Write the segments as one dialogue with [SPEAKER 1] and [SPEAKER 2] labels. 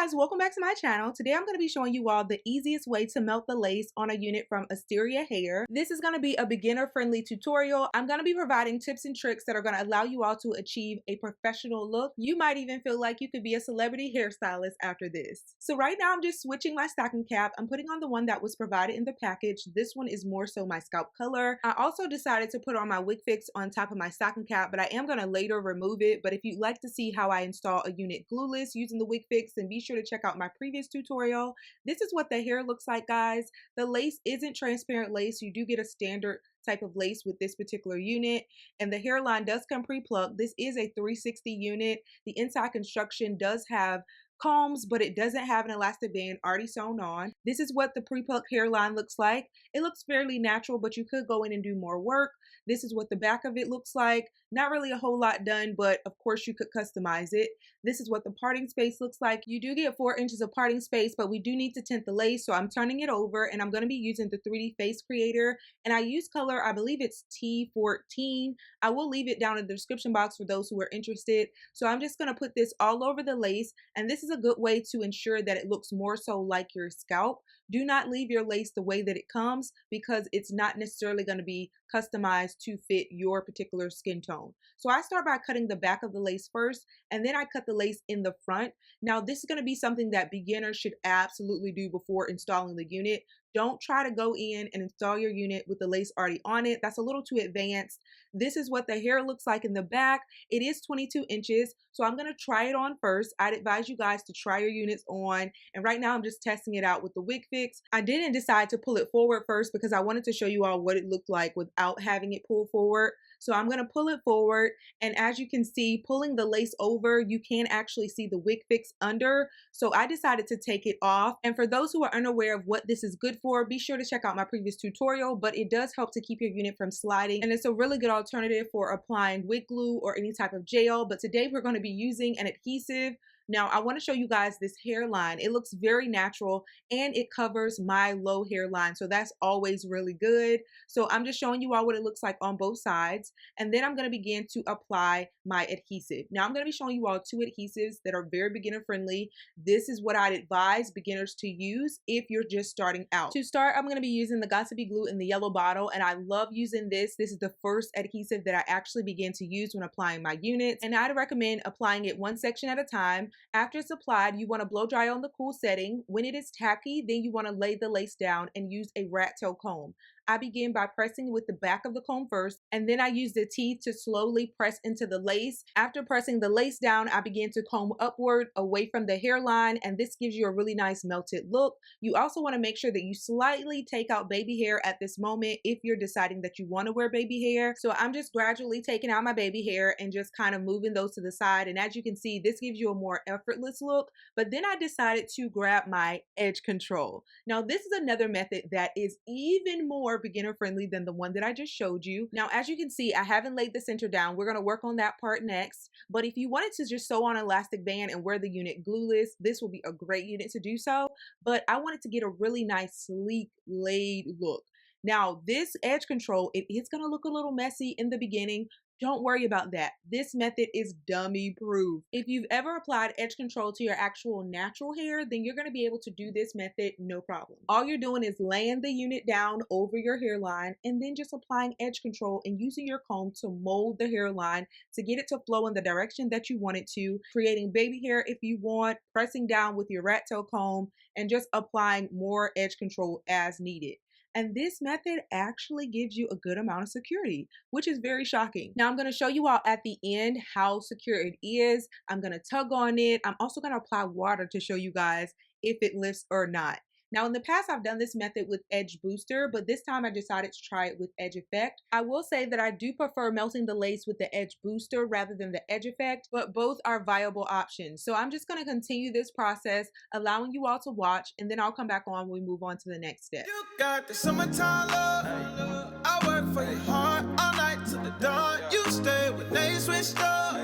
[SPEAKER 1] guys, welcome back to my channel. Today I'm going to be showing you all the easiest way to melt the lace on a unit from Asteria Hair. This is going to be a beginner friendly tutorial. I'm going to be providing tips and tricks that are going to allow you all to achieve a professional look. You might even feel like you could be a celebrity hairstylist after this. So right now I'm just switching my stocking cap. I'm putting on the one that was provided in the package. This one is more so my scalp color. I also decided to put on my wig fix on top of my stocking cap, but I am going to later remove it. But if you'd like to see how I install a unit glueless using the wig fix, then be sure to check out my previous tutorial. This is what the hair looks like, guys. The lace isn't transparent lace. You do get a standard type of lace with this particular unit, and the hairline does come pre-plucked. This is a 360 unit. The inside construction does have combs, but it doesn't have an elastic band already sewn on. This is what the pre-plucked hairline looks like. It looks fairly natural, but you could go in and do more work. This is what the back of it looks like. Not really a whole lot done, but of course you could customize it. This is what the parting space looks like. You do get 4 inches of parting space, but we do need to tint the lace, so I'm turning it over, and I'm going to be using the 3D face creator, and I use color, I believe it's T14. I will leave it down in the description box for those who are interested. So I'm just going to put this all over the lace, and this is a good way to ensure that it looks more so like your scalp. Do not leave your lace the way that it comes, because it's not necessarily going to be customized to fit your particular skin tone. So I start by cutting the back of the lace first, and then I cut the lace in the front. Now this is going to be something that beginners should absolutely do before installing the unit. Don't try to go in and install your unit with the lace already on it. That's a little too advanced. This is what the hair looks like in the back. It is 22 inches, so I'm going to try it on first. I'd advise you guys to try your units on, and right now I'm just testing it out with the wig fix. I didn't decide to pull it forward first because I wanted to show you all what it looked like without having it pull forward. So I'm going to pull it forward, and as you can see, pulling the lace over, you can actually see the wig fix under. So I decided to take it off, and for those who are unaware of what this is good for, be sure to check out my previous tutorial, but it does help to keep your unit from sliding, and it's a really good alternative for applying wig glue or any type of gel. But today we're going to be using an adhesive. Now I want to show you guys this hairline. It looks very natural, and it covers my low hairline, so that's always really good. So I'm just showing you all what it looks like on both sides, and then I'm going to begin to apply my adhesive. Now I'm going to be showing you all 2 adhesives that are very beginner friendly. This is what I'd advise beginners to use if you're just starting out. To start, I'm going to be using the Got2b glue in the yellow bottle, and I love using this. This is the first adhesive that I actually begin to use when applying my units, and I'd recommend applying it one section at a time. After it's applied, you want to blow dry on the cool setting. When it is tacky, then you want to lay the lace down and use a rat tail comb. I begin by pressing with the back of the comb first, and then I use the teeth to slowly press into the lace. After pressing the lace down, I begin to comb upward away from the hairline, and this gives you a really nice melted look. You also want to make sure that you slightly take out baby hair at this moment if you're deciding that you want to wear baby hair. So I'm just gradually taking out my baby hair and just kind of moving those to the side, and as you can see, this gives you a more effortless look. But then I decided to grab my edge control. Now this is another method that is even more beginner friendly than the one that I just showed you. Now as you can see, I haven't laid the center down. We're going to work on that part next, but if you wanted to just sew on an elastic band and wear the unit glueless, this will be a great unit to do so. But I wanted to get a really nice sleek laid look. Now this edge control, it is going to look a little messy in the beginning. Don't worry about that. This method is dummy proof. If you've ever applied edge control to your actual natural hair, then you're going to be able to do this method no problem. All you're doing is laying the unit down over your hairline and then just applying edge control and using your comb to mold the hairline to get it to flow in the direction that you want it to, creating baby hair if you want, pressing down with your rat tail comb, and just applying more edge control as needed. And this method actually gives you a good amount of security, which is very shocking. Now I'm going to show you all at the end how secure it is. I'm going to tug on it. I'm also going to apply water to show you guys if it lifts or not. Now in the past, I've done this method with Edge Booster, but this time I decided to try it with Edge Effect. I will say that I do prefer melting the lace with the Edge Booster rather than the Edge Effect, but both are viable options. So I'm just going to continue this process, allowing you all to watch, and then I'll come back on when we move on to the next step.
[SPEAKER 2] You got the summertime love. I work for your heart all night to the dawn. You stay when they switched up.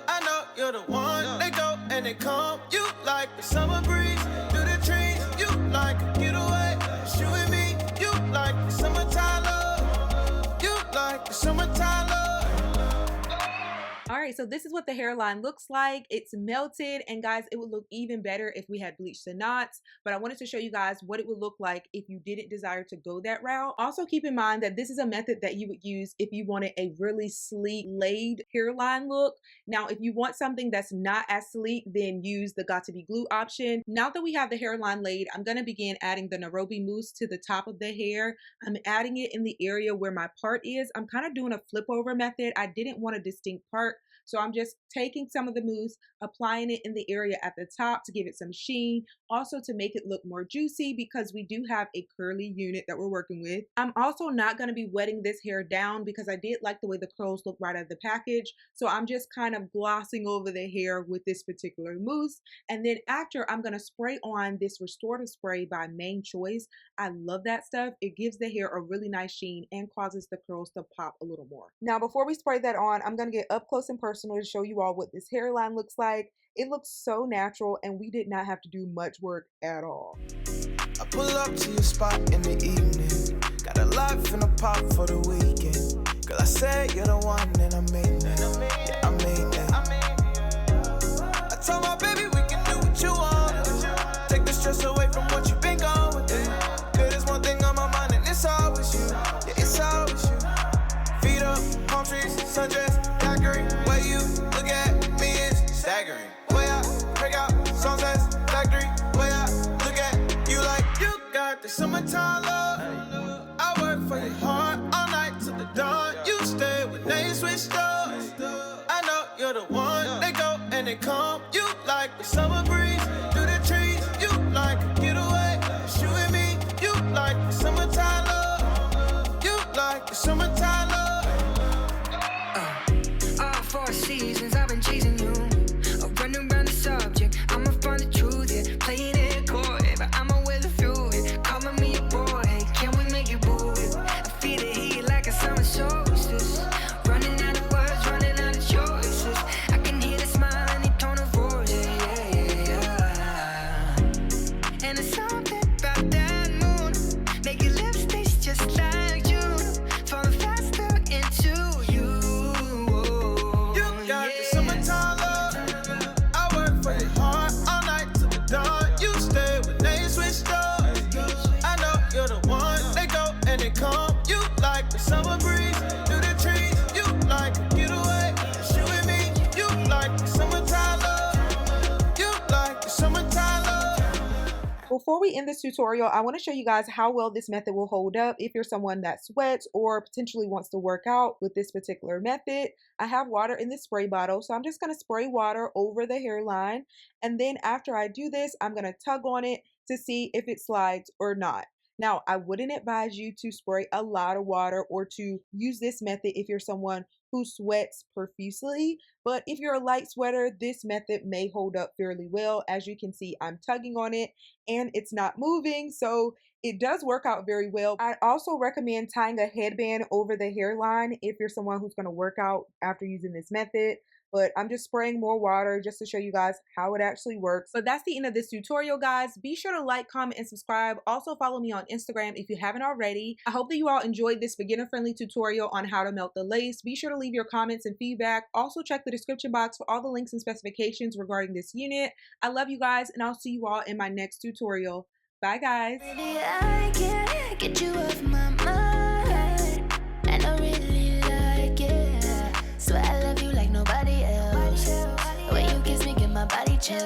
[SPEAKER 2] I know you're the one. They go and they come. You like the summer breeze through the trees. You like a getaway. It's you and me. You like the summertime love. You like the summertime love.
[SPEAKER 1] All right, Alright, so this is what the hairline looks like. It's melted, and guys, it would look even better if we had bleached the knots, but I wanted to show you guys what it would look like if you didn't desire to go that route. Also keep in mind that this is a method that you would use if you wanted a really sleek laid hairline look. Now, if you want something that's not as sleek, then use the Got to Be Glue option. Now that we have the hairline laid, I'm going to begin adding the Nairobi Mousse to the top of the hair. I'm adding it in the area where my part is. I'm kind of doing a flip over method. I didn't want a distinct part, so I'm just taking some of the mousse, applying it in the area at the top to give it some sheen, also to make it look more juicy because we do have a curly unit that we're working with. I'm also not going to be wetting this hair down because I did like the way the curls look right out of the package, so I'm just kind of glossing over the hair with this particular mousse. And then after, I'm going to spray on this restorative spray by Main Choice. I love that stuff. It gives the hair a really nice sheen and causes the curls to pop a little more. Now, before we spray that on, I'm going to get up close and personal to show you all what this hairline looks like. It looks so natural, and we did not have to do much work at all.
[SPEAKER 2] I pull up to your spot in the evening. Got a life in a pop for the weekend. Girl, I said you're the one, and I mean that. Yeah, I mean that. I told my baby we can do what you want. Take the stress away from what you've been going through. Girl, there's one thing on my mind, and it's always you. Yeah, it's always you. Feet up, palm trees, sundress, daiquiri. Way you look at me is staggering. Way I break out, sunsets, factory. Way I look at you like you got the summertime love. I work for your heart all night till the dawn. You stay when they switched up. I know you're the one. They go and they come. You like the summer breeze through the trees. You like a getaway. It's you and me. You like the summertime love. You like the summertime love.
[SPEAKER 3] All 4 seasons I've been chasing you. Running around the subject, I'ma find the truth, yeah. Playing it coy, but I'ma wear the few, yeah. Calling me a boy, hey, can we make it boo, yeah. I feel the heat like a summer solstice. Running out of words, running out of choices. I can hear the smile and the tone of voice, yeah. And it's something about that moon. Make your lips taste just like June. Falling faster into you.
[SPEAKER 2] You got the summertime love. I work for your heart all night till the dawn. You stay when they switched up. I know you're the one. They go and they come. You like the summer breeze through the trees. You like a getaway. It's you and me. You like the summertime love. You like the summertime love.
[SPEAKER 1] Before we end this tutorial, I want to show you guys how well this method will hold up if you're someone that sweats or potentially wants to work out with this particular method. I have water in this spray bottle, so I'm just going to spray water over the hairline. And then after I do this, I'm going to tug on it to see if it slides or not. Now, I wouldn't advise you to spray a lot of water or to use this method if you're someone who sweats profusely, but if you're a light sweater, this method may hold up fairly well. As you can see, I'm tugging on it and it's not moving, so it does work out very well. I also recommend tying a headband over the hairline if you're someone who's going to work out after using this method. But I'm just spraying more water just to show you guys how it actually works. But that's the end of this tutorial, guys. Be sure to like, comment, and subscribe. Also follow me on Instagram if you haven't already. I hope that you all enjoyed this beginner-friendly tutorial on how to melt the lace. Be sure to leave your comments and feedback. Also check the description box for all the links and specifications regarding this unit. I love you guys, and I'll see you all in my next tutorial. Bye, guys.
[SPEAKER 4] Baby, I can't get you off my mind, and I really like it. Swear I love you like nobody else. When you kiss me, get my body chill.